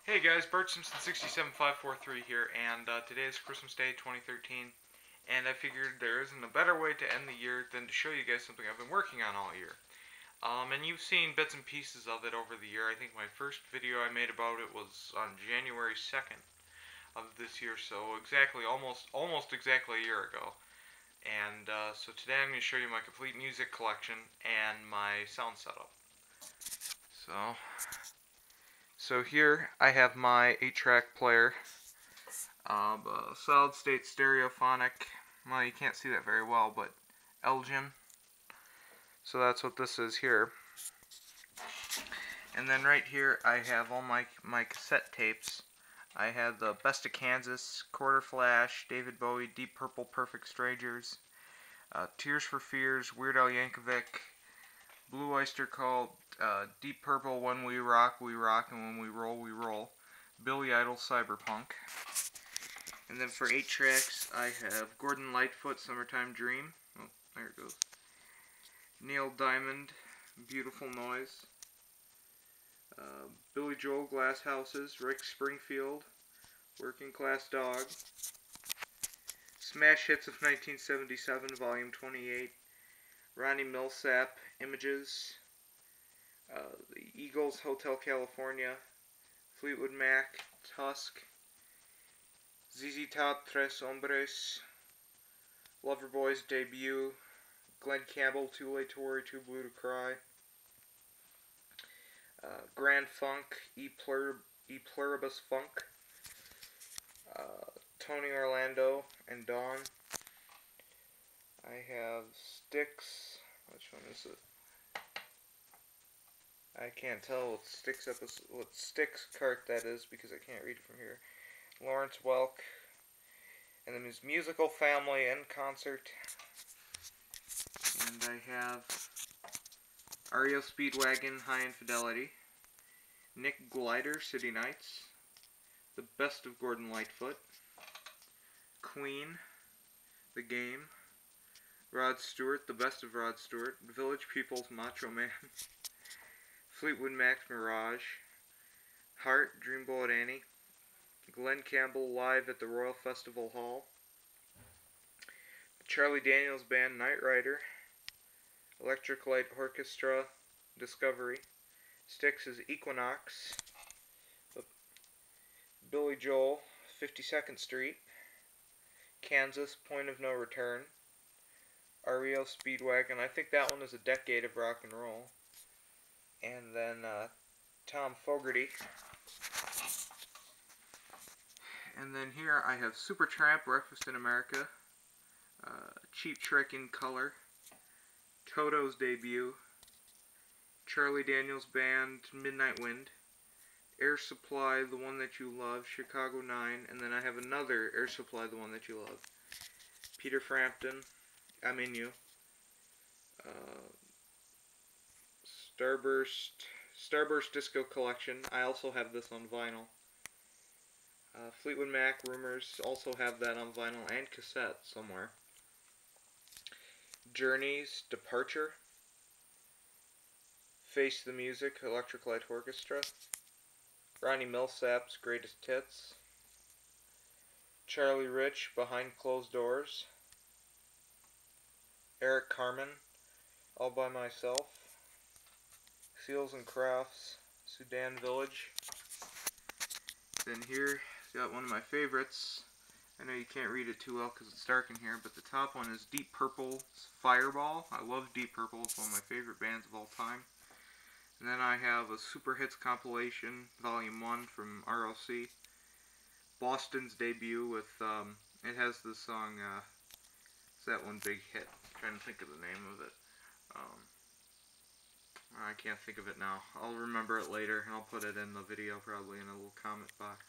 Hey guys, Bart Simpson 67543 here, and today is Christmas Day 2013, and I figured there isn't a better way to end the year than to show you guys something I've been working on all year. And you've seen bits and pieces of it over the year. I think my first video I made about it was on January 2nd of this year, so almost exactly a year ago. And so today I'm going to show you my complete music collection and my sound setup. So, so here I have my 8-track player. Solid state stereophonic. Well, you can't see that very well, but Elgin. So that's what this is here. And then right here I have all my cassette tapes. I have the Best of Kansas, Quarter Flash, David Bowie, Deep Purple, Perfect Strangers, Tears for Fears, Weird Al Yankovic, Blue Oyster Cult, Deep Purple, When We Rock, and When We Roll, Billy Idol, Cyberpunk. And then for 8 tracks, I have Gordon Lightfoot, Summertime Dream. Oh, there it goes. Neil Diamond, Beautiful Noise. Billy Joel, Glass Houses. Rick Springfield, Working Class Dog. Smash Hits of 1977, Volume 28. Ronnie Millsap, Images. The Eagles, Hotel California. Fleetwood Mac, Tusk. ZZ Top, Tres Hombres. Loverboy's Debut. Glenn Campbell, Too Late to Worry, Too Blue to Cry. Grand Funk, E Pluribus Funk. Tony Orlando and Dawn. I have Styx. Which one is it? I can't tell what Styx cart that is because I can't read it from here. Lawrence Welk. And then his Musical Family in Concert. And I have REO Speedwagon, High Infidelity. Nick Glider, City Nights. The Best of Gordon Lightfoot. Queen, The Game. Rod Stewart, The Best of Rod Stewart. Village People's Macho Man. Fleetwood Mac's Mirage. Heart, Dreamboat Annie. Glenn Campbell, Live at the Royal Festival Hall. Charlie Daniels Band, Knight Rider. Electric Light Orchestra, Discovery. Styx' Equinox. Billy Joel, 52nd Street. Kansas, Point of No Return. REO Speedwagon, I think that one is a decade of rock and roll. And then Tom Fogerty. And then here I have Supertramp, Breakfast in America. Cheap Trick in Color. Toto's Debut. Charlie Daniels Band, Midnight Wind. Air Supply, The One That You Love, Chicago 9, and then I have another Air Supply, The One That You Love. Peter Frampton, I'm In You. Starburst Disco Collection, I also have this on vinyl. Fleetwood Mac, Rumors, also have that on vinyl and cassette somewhere. Journey's Departure. Face the Music, Electric Light Orchestra. Ronnie Millsap's Greatest Hits. Charlie Rich, Behind Closed Doors. Eric Carmen, All By Myself. Seals and Crofts, Sudan Village. Then here, got one of my favorites. I know you can't read it too well because it's dark in here, but the top one is Deep Purple's Fireball. I love Deep Purple, it's one of my favorite bands of all time. And then I have a Super Hits compilation, Volume 1 from RLC. Boston's Debut with, it has the song, it's that one big hit. I'm trying to think of the name of it. I can't think of it now. I'll remember it later, and I'll put it in the video probably in a little comment box.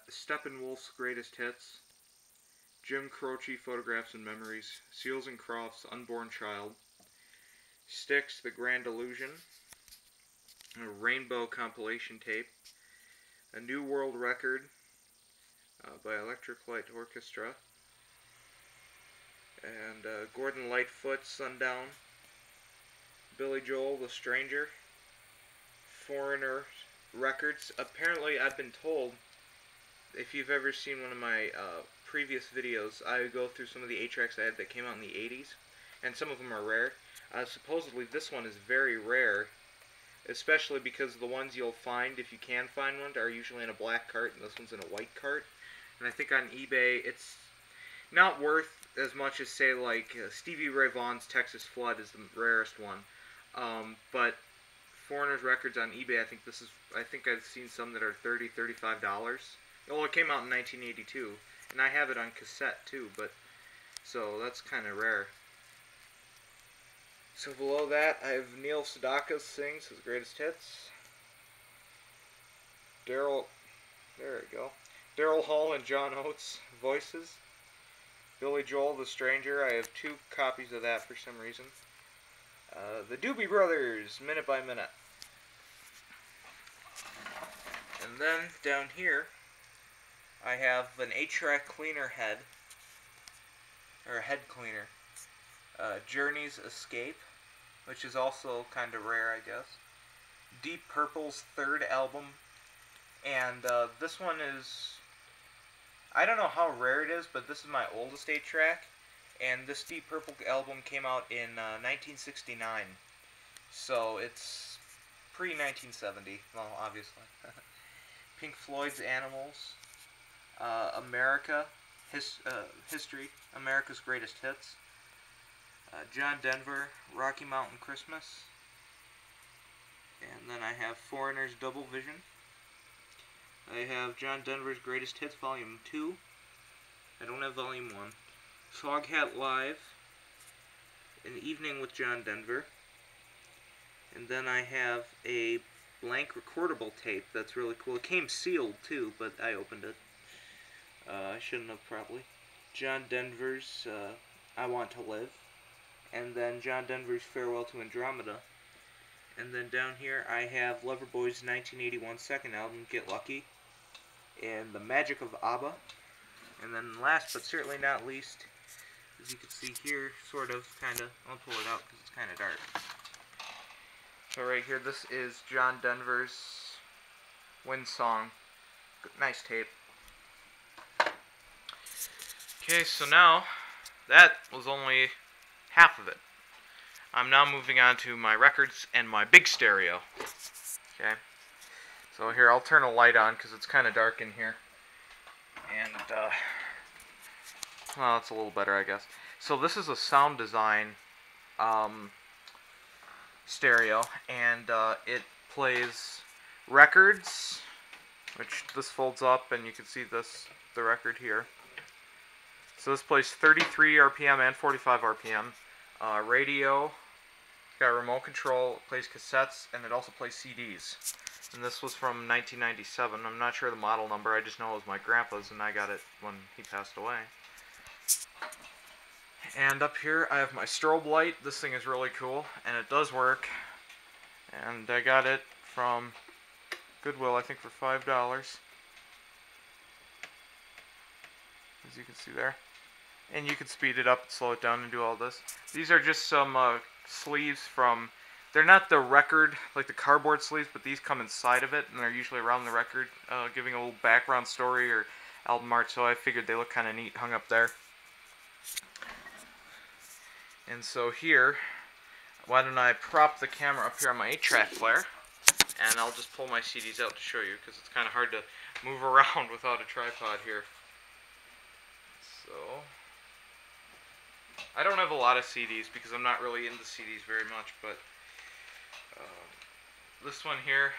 Steppenwolf's Greatest Hits. Jim Croce, Photographs and Memories. Seals and Crofts, Unborn Child. Styx, The Grand Illusion. A Rainbow compilation tape. A New World Record by Electric Light Orchestra. And Gordon Lightfoot, Sundown. Billy Joel, The Stranger. Foreigner records. Apparently, I've been told, if you've ever seen one of my previous videos, I go through some of the 8-tracks I had that came out in the 80s, and some of them are rare. Supposedly, this one is very rare, especially because the ones you'll find, if you can find one, are usually in a black cart, and this one's in a white cart. And I think on eBay, it's not worth as much as, say, like Stevie Ray Vaughan's Texas Flood is the rarest one. But Foreigner's records on eBay, I think I've seen some that are $30, $35. Well, it came out in 1982, and I have it on cassette too, but so that's kind of rare. So below that, I have Neil Sedaka sings his greatest hits. There we go. Daryl Hall and John Oates voices. Billy Joel, The Stranger. I have 2 copies of that for some reason. The Doobie Brothers, Minute by Minute. And then down here, I have an 8-track cleaner head, or a head cleaner. Journey's Escape, which is also kind of rare, I guess. Deep Purple's 3rd album, and this one is, I don't know how rare it is, but this is my oldest 8-track, and this Deep Purple album came out in 1969, so it's pre-1970, well, obviously. Pink Floyd's Animals, America, History, America's Greatest Hits, John Denver, Rocky Mountain Christmas, and then I have Foreigner's Double Vision. I have John Denver's Greatest Hits Volume 2. I don't have Volume 1. Foghat Live, An Evening with John Denver. And then I have a blank recordable tape that's really cool. It came sealed too, but I opened it. I shouldn't have probably. John Denver's I Want to Live. And then John Denver's Farewell to Andromeda. And then down here I have Loverboy's 1981 second album, Get Lucky, and The Magic of ABBA. And then last but certainly not least, as you can see here, sort of, kind of, I'll pull it out because it's kind of dark. So right here, this is John Denver's Wind Song. Nice tape. Okay, so now, that was only half of it. I'm now moving on to my records and my big stereo. Okay, so here, I'll turn a light on because it's kind of dark in here. And, well, it's a little better, I guess. So this is a Sound Design stereo, and it plays records, which this folds up, and you can see the record here. So this plays 33 RPM and 45 RPM. Radio, it's got a remote control, it plays cassettes, and it also plays CDs. And this was from 1997. I'm not sure the model number, I just know it was my grandpa's, and I got it when he passed away. And up here I have my strobe light. This thing is really cool, and it does work. And I got it from Goodwill, I think, for $5. As you can see there. And you can speed it up, slow it down, and do all this. These are just some sleeves from, they're not the record, like the cardboard sleeves, but these come inside of it, and they're usually around the record, giving a little background story or album art, so I figured they look kind of neat hung up there. And so here, why don't I prop the camera up here on my 8-track player, and I'll just pull my CDs out to show you, because it's kind of hard to move around without a tripod here. So, I don't have a lot of CDs because I'm not really into CDs very much, but this one here,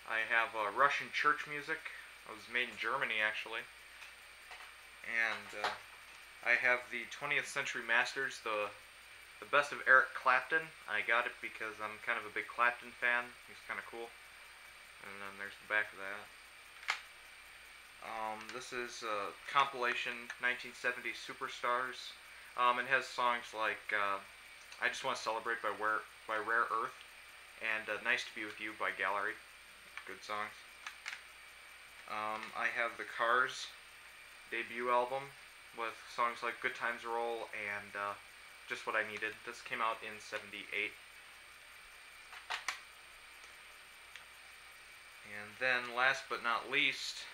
I have Russian church music. It was made in Germany, actually. And I have the 20th Century Masters, the best of Eric Clapton. I got it because I'm kind of a big Clapton fan. He's kind of cool. And then there's the back of that. This is a compilation, 1970s Superstars. It has songs like I Just Want to Celebrate by Rare Earth and Nice to Be With You by Gallery. Good songs. I have the Cars debut album with songs like Good Times Roll and Just What I Needed. This came out in '78. then last but not least,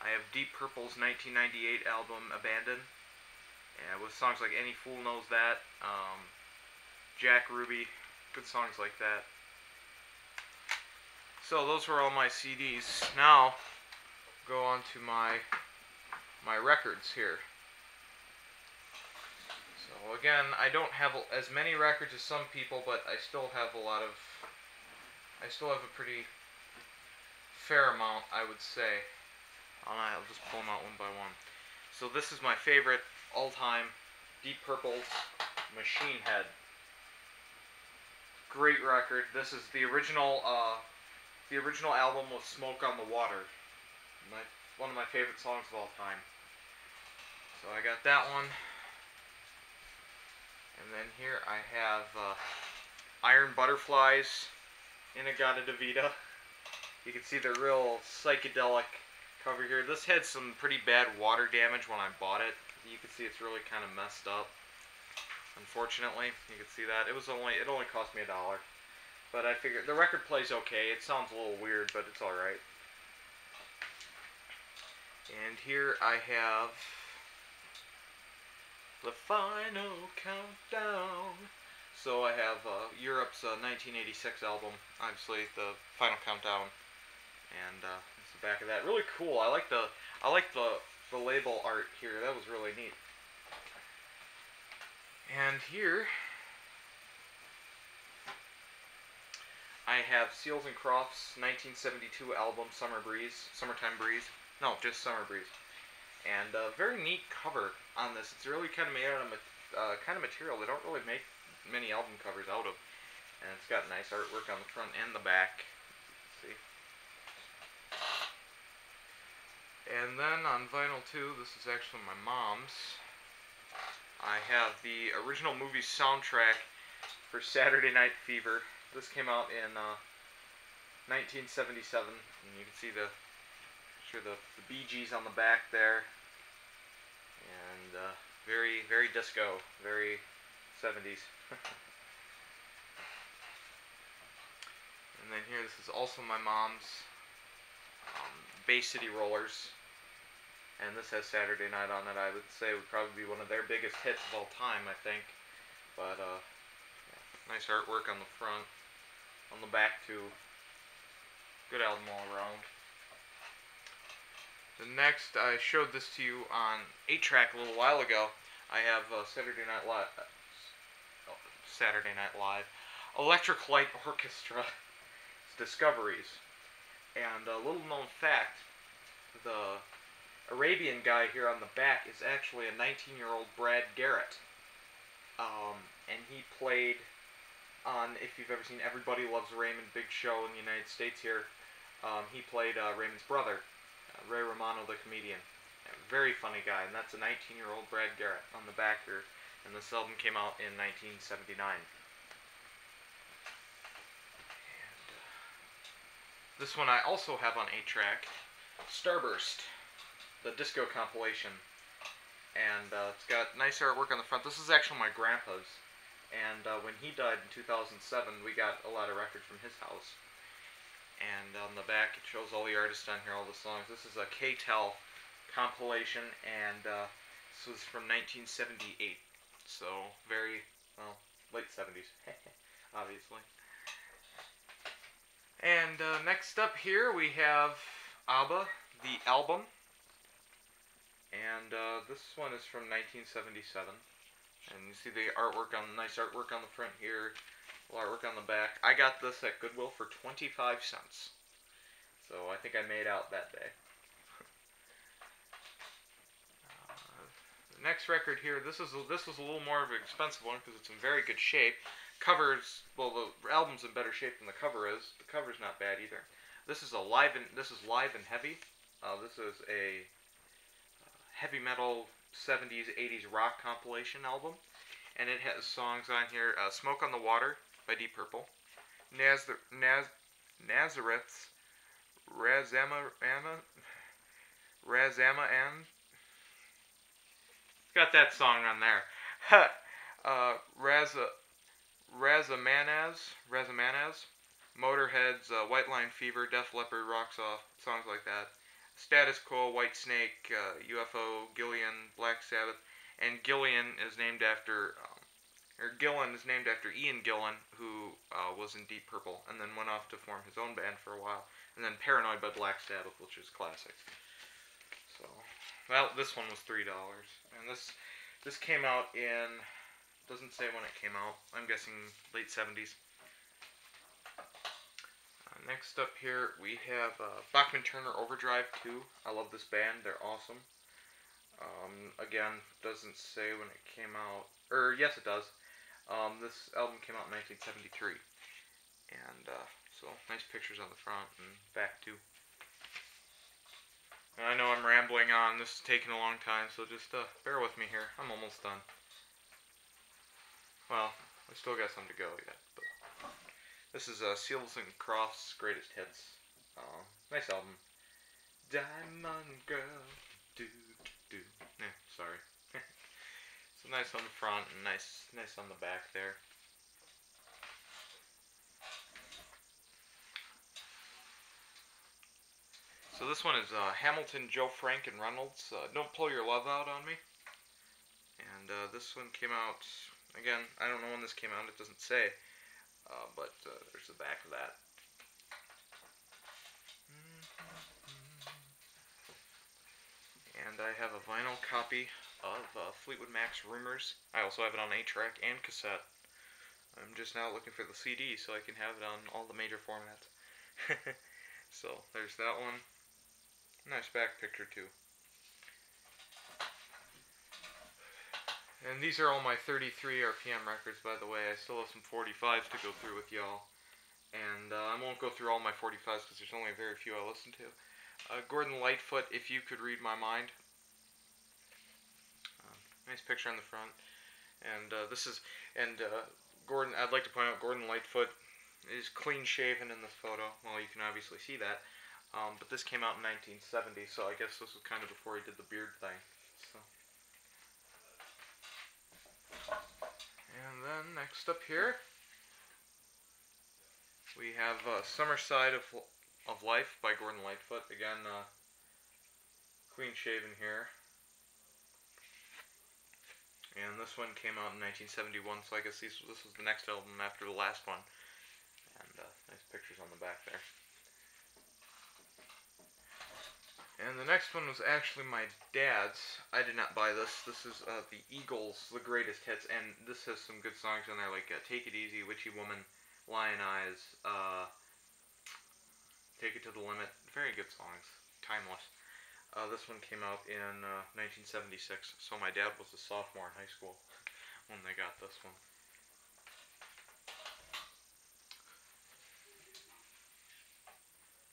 I have Deep Purple's 1998 album Abandon, and with songs like Any Fool Knows That, Jack Ruby, good songs like that. So those were all my CDs. Now, go on to my records here. So again, I don't have as many records as some people, but I still have a pretty fair amount, I would say. I'll just pull them out one by one. So this is my favorite all-time Deep Purple's Machine Head. Great record. This is the original album was Smoke on the Water. One of my favorite songs of all time. So I got that one. And then here I have Iron Butterflies, In-A-Gadda-Da-Vida. You can see the real psychedelic cover here. This had some pretty bad water damage when I bought it. You can see it's really kind of messed up. Unfortunately, you can see that. It only cost me $1. But I figured the record plays okay. It sounds a little weird, but it's alright. And here I have the Final Countdown. So I have Europe's 1986 album, obviously the Final Countdown, and it's the back of that. Really cool. I like the label art here. That was really neat. And here I have Seals and Crofts' 1972 album, Summertime Breeze. No, just Summer Breeze. And a very neat cover on this. It's really kind of made out of kind of material they don't really make many album covers out of. And it's got nice artwork on the front and the back. See? And then on vinyl too, this is actually my mom's. I have the original movie soundtrack for Saturday Night Fever. This came out in 1977, and you can see the Bee Gees on the back there, and very, very disco, very 70s. And then here, this is also my mom's Bay City Rollers, and this has Saturday Night on it. I would say it would probably be one of their biggest hits of all time, I think. But yeah, nice artwork on the front, on the back too. Good album all around. The next, I showed this to you on 8-track a little while ago. I have Saturday Night Live, Electric Light Orchestra Discoveries. And a little known fact, the Arabian guy here on the back is actually a 19-year-old Brad Garrett. And he played on, if you've ever seen Everybody Loves Raymond, big show in the United States here, he played Raymond's brother, Ray Romano, the comedian. Very funny guy, and that's a 19-year-old Brad Garrett on the back here. And this album came out in 1979. This one I also have on 8-track, Starburst, the disco compilation. And it's got nice artwork on the front. This is actually my grandpa's. And when he died in 2007, we got a lot of records from his house. And on the back, it shows all the artists on here, all the songs. This is a K-Tel compilation, and this was from 1978. So, very, well, late 70s, obviously. And next up here, we have ABBA, the album. And this one is from 1977. And you see the artwork nice artwork on the front here, artwork on the back. I got this at Goodwill for 25 cents. So I think I made out that day. The next record here, this was a little more of an expensive one because it's in very good shape. Well, the album's in better shape than the cover is. The cover's not bad either. This is Live and Heavy. This is a heavy metal 70s, 80s rock compilation album. And it has songs on here, Smoke on the Water by Deep Purple, Nazareth's Razama and got that song on there. Razamanaz, Motorhead's White Line Fever, Def Leppard, Rocks Off, songs like that. Status Quo, White Snake, UFO, Gillian, Black Sabbath, and Gillian is named after, or Gillan is named after Ian Gillan, who was in Deep Purple, and then went off to form his own band for a while. And then Paranoid by Black Sabbath, which is classic. So, well, this one was $3, and this came out in, doesn't say when it came out. I'm guessing late 70s. Next up here, we have Bachman Turner Overdrive 2. I love this band. They're awesome. Again, doesn't say when it came out. Or, yes, it does. This album came out in 1973. And, so, nice pictures on the front and back, too. And I know I'm rambling on. This is taking a long time, so just bear with me here. I'm almost done. Well, I still got some to go yet, but... This is Seals and Crofts' Greatest Hits. Nice album. Diamond Girl. Do, do, do. Yeah, sorry. It's nice on the front and nice on the back there. So this one is Hamilton, Joe, Frank, and Reynolds. Don't Pull Your Love Out on Me. And this one came out, again, I don't know when this came out, it doesn't say. But there's the back of that. And I have a vinyl copy of Fleetwood Mac's Rumors. I also have it on 8-track and cassette. I'm just now looking for the CD so I can have it on all the major formats. So, there's that one. Nice back picture, too. And these are all my 33 RPM records, by the way. I still have some 45s to go through with y'all. And I won't go through all my 45s because there's only very few I listen to. Gordon Lightfoot, If You Could Read My Mind. Nice picture on the front. And Gordon, I'd like to point out Gordon Lightfoot is clean shaven in this photo. Well, you can obviously see that. But this came out in 1970, so I guess this was kind of before he did the beard thing. So. And then next up here, we have Summer Side of Life by Gordon Lightfoot. Again, clean shaven here. And this one came out in 1971, so I guess this was the next album after the last one. And nice pictures on the back there. And the next one was actually my dad's. I did not buy this. This is the Eagles' The Greatest Hits, and this has some good songs on there, like Take It Easy, Witchy Woman, Lion Eyes, Take It to the Limit. Very good songs. Timeless. This one came out in 1976, so my dad was a sophomore in high school when they got this one.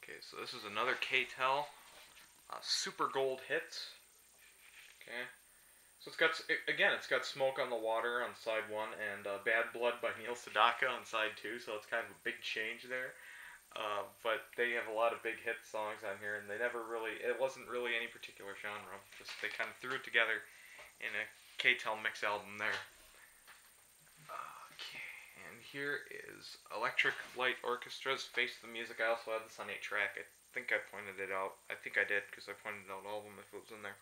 Okay, so this is another K-Tel. Super Gold Hits. Okay. So it's got Smoke on the Water on side 1 and Bad Blood by Neil Sedaka on side 2, so it's kind of a big change there. But they have a lot of big hit songs on here, and it wasn't really any particular genre. Just they kind of threw it together in a K-Tel mix album there. Okay, and here is Electric Light Orchestra's Face the Music. I also have this on 8-track. I think I pointed it out. I think I did, because I pointed out all of them if it was in there.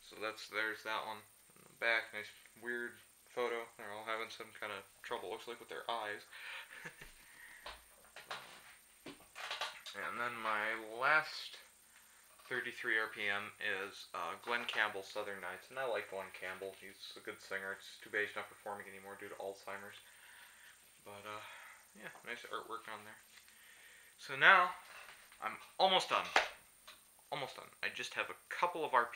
So there's that one. In the back, nice weird photo. They're all having some kind of trouble, looks like, with their eyes. And then my last 33 RPM is Glenn Campbell's Southern Nights. And I like Glenn Campbell. He's a good singer. It's too bad he's not performing anymore due to Alzheimer's. But, yeah, nice artwork on there. So now, I'm almost done. Almost done. I just have a couple of 45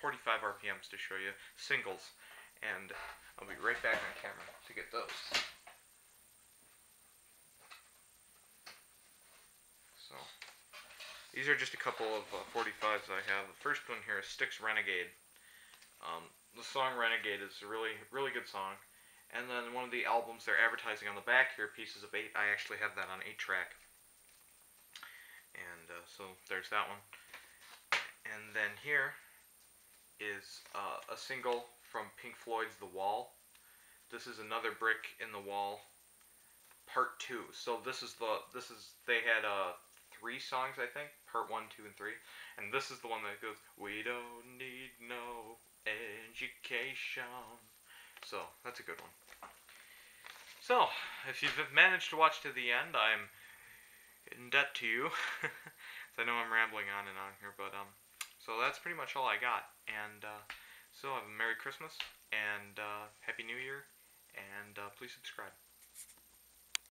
RPMs to show you, singles, and I'll be right back on camera to get those. So, these are just a couple of 45s I have. The first one here is Styx Renegade. The song Renegade is a really, really good song. And then one of the albums they're advertising on the back here, Pieces of 8, I actually have that on 8-track. And so there's that one. And then here is a single from Pink Floyd's The Wall. This is another brick in the wall part 2. So they had 3 songs, I think, part 1, 2, and 3, and this is the one that goes, we don't need no education. So that's a good one. So if you've managed to watch to the end, I'm in debt to you. So I know I'm rambling on and on here, but so that's pretty much all I got. And so have a Merry Christmas and Happy New Year, and please subscribe.